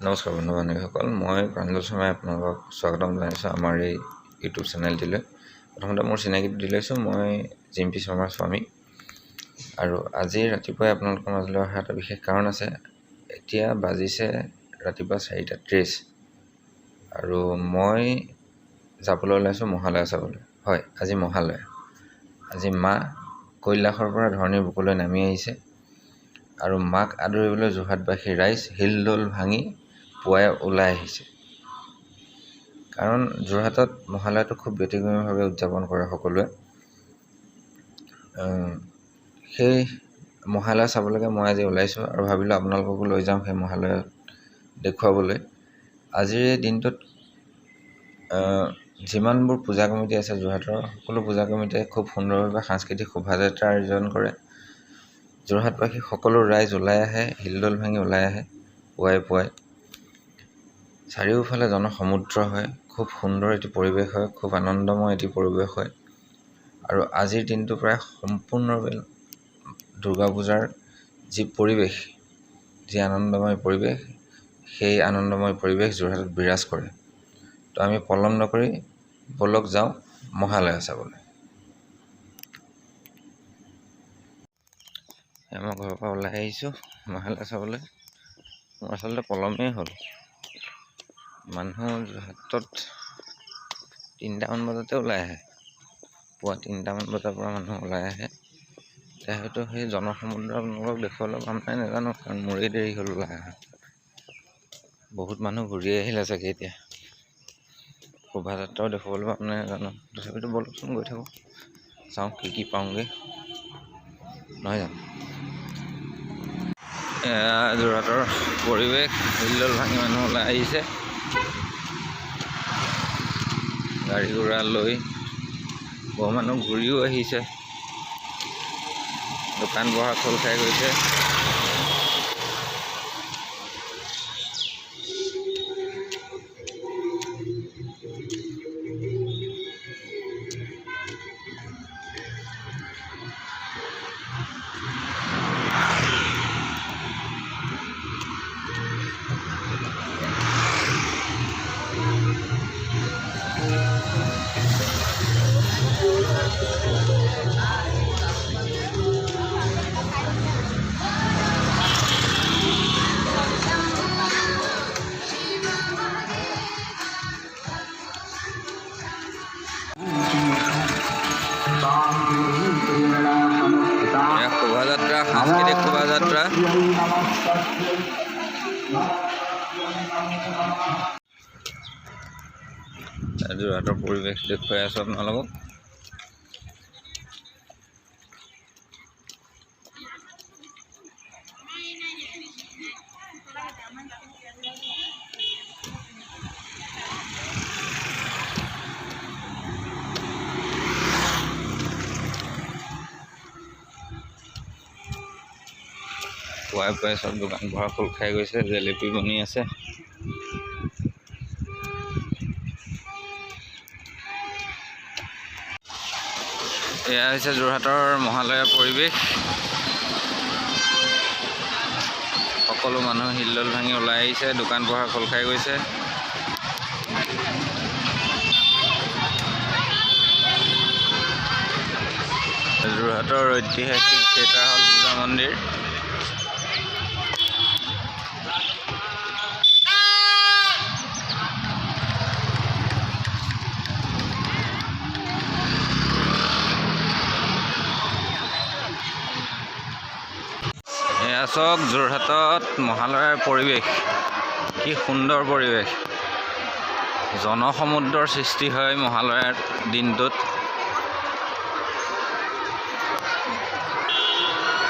নমস্কাৰ বন্ধু বান্ধৱীসকল, মই প্ৰাঞ্জল শৰ্মাই আপোনালোকক স্বাগতম জনাইছোঁ আমাৰ এই ইউটিউব চেনেলটিলৈ। প্ৰথমতে মোৰ চিনাকিটো দি লৈছোঁ, মই জিম্পী শৰ্মাৰ স্বামী। আৰু আজি ৰাতিপুৱাই আপোনালোকৰ মাজলৈ অহা এটা বিশেষ কাৰণ আছে। এতিয়া বাজিছে ৰাতিপুৱা 4:30 আৰু মই যাবলৈ ওলাইছোঁ মহালয়া চাবলৈ। হয়, আজি মহালয়া। আজি মা কৈলাশৰ পৰা ধৰণীৰ বুকুলৈ নামি আহিছে আৰু মাক আদৰিবলৈ যোৰহাটবাসী ৰাইজ হিলদোল ভাঙি পুৱাই ওলাই আহিছে। কাৰণ যোৰহাটত মহালয়াটো খুব ব্যতিক্ৰমীভাৱে উদযাপন কৰে সকলোৱে। সেই মহালয়া চাবলৈকে মই আজি ওলাইছোঁ আৰু ভাবিলোঁ আপোনালোককো লৈ যাওঁ সেই মহালয়া দেখুৱাবলৈ। আজিৰ এই দিনটোত যিমানবোৰ পূজা কমিটি আছে যোৰহাটৰ, সকলো পূজা কমিটিয়ে খুব সুন্দৰভাৱে সাংস্কৃতিক শোভাযাত্ৰা আয়োজন কৰে। যোৰহাটবাসী সকলো ৰাইজ ওলাই আহে, হিলদোল ভাঙি ওলাই আহে পুৱাই। চাৰিওফালে জনসমুদ্ৰ হয়, খুব সুন্দৰ এটি পৰিৱেশ হয়, খুব আনন্দময় এটি পৰিৱেশ হয়। আৰু আজিৰ দিনটো প্ৰায় সম্পূৰ্ণৰূপে দুৰ্গা পূজাৰ যি পৰিৱেশ, যি আনন্দময় পৰিৱেশ, সেই আনন্দময় পৰিৱেশ যোৰহাটত বিৰাজ কৰে। তো আমি পলম নকৰি বলক যাওঁ মহালয়া চাবলৈ। মই ঘৰৰ পৰা ওলাই আহিছোঁ মহালয়া চাবলৈ। মোৰ আচলতে পলমেই হ'ল। মানুহ যোৰহাটত 3টামান বজাতে ওলাই আহে, পুৱা 3টামান বজাৰ পৰা মানুহ ওলাই আহে। এতিয়া হয়তো সেই জনসমুদ্ৰ আপোনালোকক দেখুৱাবলৈ পাম নাই নাজানো, কাৰণ মোৰেই দেৰি হ'ল ওলাই অহা। বহুত মানুহ ঘূৰি আহিলে চাগে এতিয়া। শোভাযাত্ৰাও দেখুৱাবলৈ পাম নাই নাজানো, তথাপিতো বলকচোন গৈ থাকোঁ, চাওঁ কি পাওঁগৈ, নহয় জানো। এয়া যোৰহাটৰ পৰিৱেশ, হিলদোল ভাঙি মানুহ ওলাই আহিছে গাড়ী ঘোঁৰা লৈ। বহু মানুহ ঘূৰিও আহিছে, দোকান বহাৰ খোল খাই গৈছে। শোভাযাত্ৰা, সাংস্কৃতিক শোভাযাত্ৰা। যোৰহাটৰ পৰিৱেশ দেখুৱাই আছোঁ আপোনালোকক। পুৱাই চব দোকান বহাৰ খোল খাই গৈছে, জেলেপি বনি আছে। এয়া হৈছে যোৰহাটৰ মহালয়া পৰিৱেশ। সকলো মানুহ হিলদোল ভাঙি ওলাই আহিছে, দোকান বহাৰ খোল খাই গৈছে। যোৰহাটৰ ঐতিহাসিক থিয়েটাৰ হল পূজা মন্দিৰ। এয়া চাওক যোৰহাটত মহালয়াৰ পৰিৱেশ, কি সুন্দৰ পৰিৱেশ। জনসমুদ্ৰৰ সৃষ্টি হয় মহালয়াৰ দিনটোত।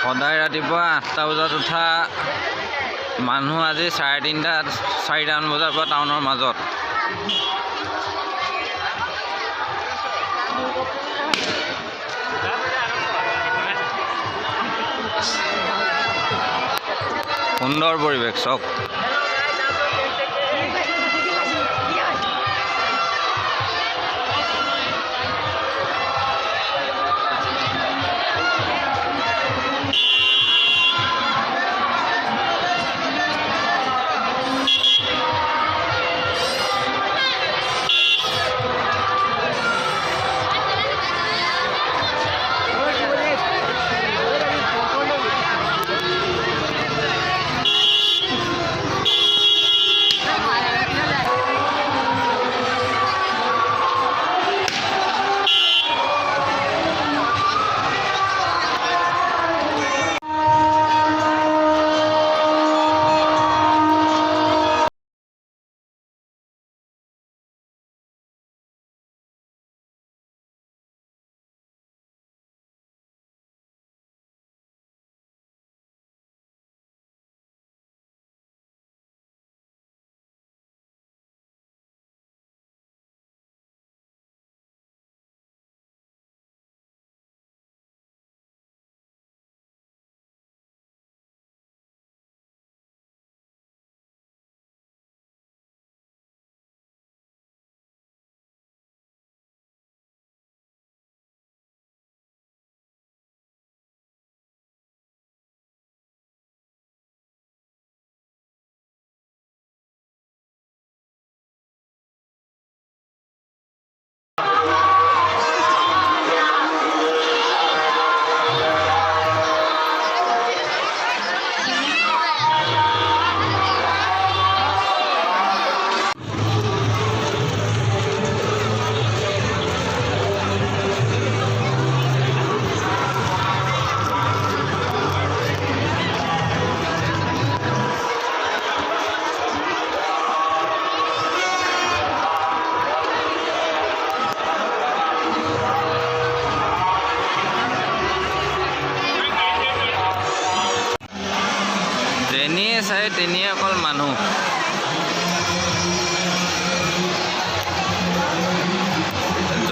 সদায় ৰাতিপুৱা 8টা বজাত উঠা মানুহ আজি 4টামান বজাৰ পৰা টাউনৰ মাজত। সুন্দৰ পৰিৱেশ চাওক।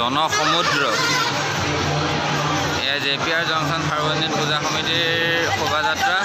জনসমুদ্ৰ। এয়া JPR জংচন সাৰ্বজনীন পূজা সমিতিৰ শোভাযাত্ৰা।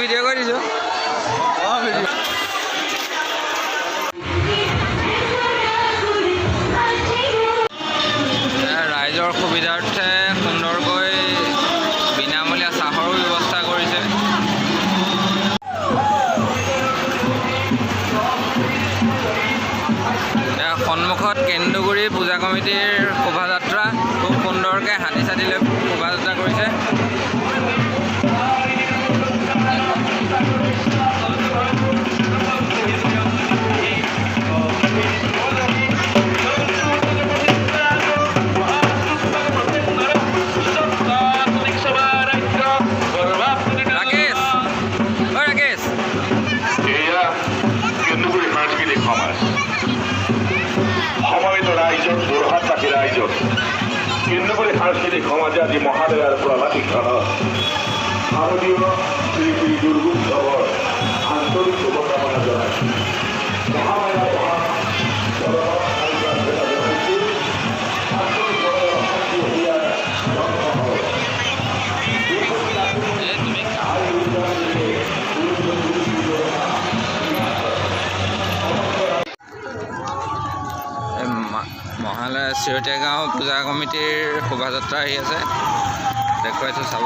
ভিডিঅ' কৰি দিছোঁ। ৰাইজৰ সুবিধাৰ্থে সুন্দৰকৈ বিনামূলীয়া চাহৰো ব্যৱস্থা কৰিছে। সন্মুখত কেন্দুগুৰি পূজা কমিটিৰ শোভাযাত্ৰা খুব সুন্দৰকৈ হাতী চাতি লৈ শোভাযাত্ৰা কৰিছে। কেন্দ্ৰপাৰী সাংস্কৃতিক সমাজে আজি মহালয়াৰ পৰা লাঠিখনত শাৰদীয় শ্ৰী শ্ৰী দুৰ্গোৎসৱৰ আন্তৰিক শুভকামনা জনাইছোঁ। মহালয়া চিৰতীয়া গাঁও পূজা কমিটিৰ শোভাযাত্ৰা আহি আছে, দেখুৱাইছোঁ চাব।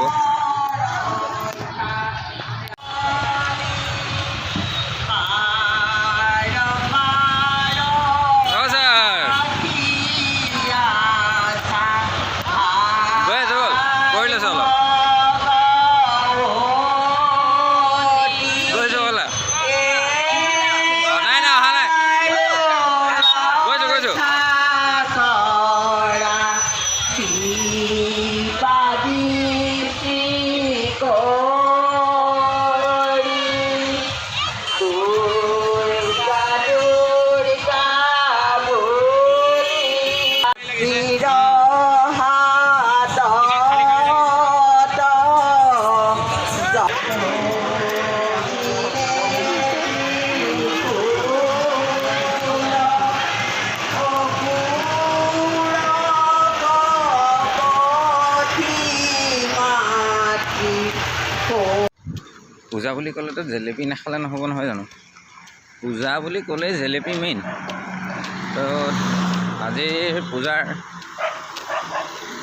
পূজা বুলি ক'লেতো জেলেপি নাখালে নহ'ব নহয় জানো? পূজা বুলি ক'লেই জেলেপি মেইন। তো আজিৰ পূজাৰ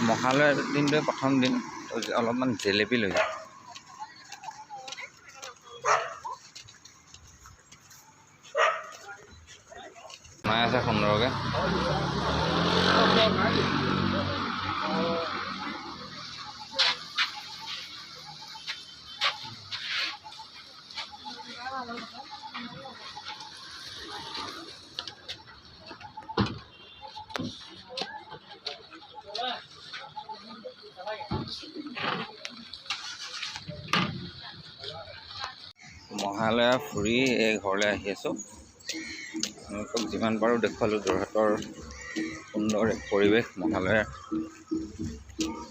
মহালয়াৰ দিনটোৱে প্ৰথম দিন, অলপমান জেলেপি লৈ যায়। বনাই আছে সুন্দৰকৈ। মহালয়া ফুৰি এই ঘৰলৈ আহি আছোঁ। আপোনালোকক যিমান পাৰোঁ দেখুৱালোঁ যোৰহাটৰ সুন্দৰ এক পৰিৱেশ। মহালয়াৰ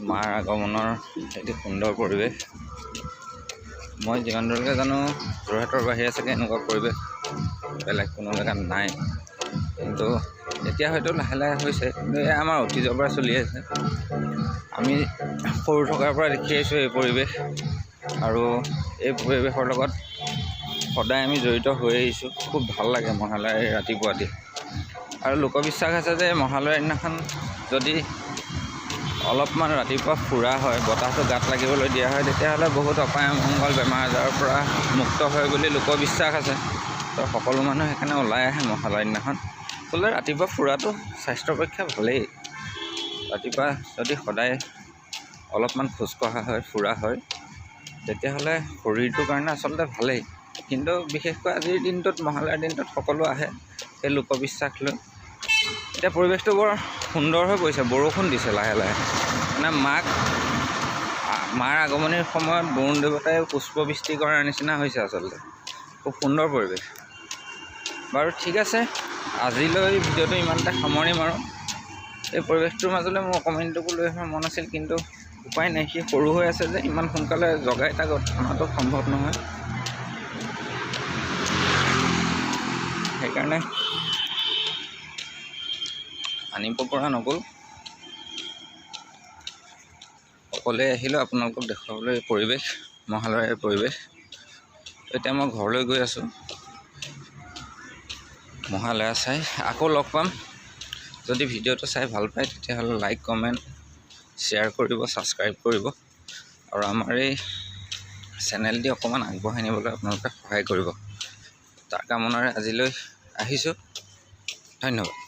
মাৰ আগমনৰ এটি সুন্দৰ পৰিৱেশ। মই যিমান দূৰলৈকে জানো যোৰহাটৰ বাহিৰে চাগে এনেকুৱা পৰিৱেশ বেলেগ কোনো জেগাত নাই, কিন্তু এতিয়া হয়তো লাহে লাহে হৈছে, কিন্তু এয়া আমাৰ অতীজৰ পৰা চলি আছে। আমি সৰু থকাৰ পৰা দেখি আহিছোঁ এই পৰিৱেশ, আৰু এই পৰিৱেশৰ লগত সদায় আমি জড়িত হৈ আহিছোঁ। খুব ভাল লাগে মহালয়াৰ ৰাতিপুৱা দি। আৰু লোকবিশ্বাস আছে যে মহালয়াৰ দিনাখন যদি অলপমান ৰাতিপুৱা ফুৰা হয়, বতাহটো গাত লাগিবলৈ দিয়া হয়, তেতিয়াহ'লে বহুত অপায় অমংগল বেমাৰ আজাৰৰ পৰা মুক্ত হয় বুলি লোকবিশ্বাস আছে। তো সকলো মানুহ সেইকাৰণে ওলাই আহে মহালয়াৰ দিনাখন। আচলতে ৰাতিপুৱা ফুৰাটো স্বাস্থ্যৰ পক্ষে ভালেই। ৰাতিপুৱা যদি সদায় অলপমান খোজকঢ়া হয়, ফুৰা হয়, তেতিয়াহ'লে শৰীৰটোৰ কাৰণে আচলতে ভালেই। কিন্তু বিশেষকৈ আজিৰ দিনটোত, মহালয়াৰ দিনটোত সকলো আহে সেই লোকবিশ্বাস লৈ। এতিয়া পৰিৱেশটো বৰ সুন্দৰ হৈ পৰিছে, বৰষুণ দিছে লাহে লাহে। মানে মাৰ আগমনিৰ সময়ত বৰুণ দেৱতাই পুষ্পবৃষ্টি কৰাৰ নিচিনা হৈছে আচলতে। খুব সুন্দৰ পৰিৱেশ। বাৰু ঠিক আছে, আজিলৈ ভিডিঅ'টো ইমানতে সামৰণি মাৰোঁ। এই পৰিৱেশটোৰ মাজলৈ মোৰ অকণমানিটোকো লৈ আহিব মন আছিল, কিন্তু উপায় নাই, সি সৰু হৈ আছে যে ইমান সোনকালে জগাই তাক অনাটো সম্ভৱ নহয়। সেইকাৰণে আনিব পৰা নগ'ল। অকলে আহিলোঁ আপোনালোকক দেখুৱাবলৈ এই পৰিৱেশ, মহালয়াৰ পৰিৱেশ। এতিয়া মই ঘৰলৈ গৈ আছোঁ মহালয়া চাই। আকৌ লগ পাম। যদি ভিডিঅ'টো চাই ভাল পায় তেতিয়াহ'লে লাইক, কমেণ্ট, শ্বেয়াৰ কৰিব, ছাবস্ক্ৰাইব কৰিব, আৰু আমাৰ এই চেনেলটি অকণমান আগবঢ়াই নিবলৈ আপোনালোকে সহায় কৰিব। তাৰ কামনাৰে আজিলৈ আহিছোঁ। ধন্যবাদ।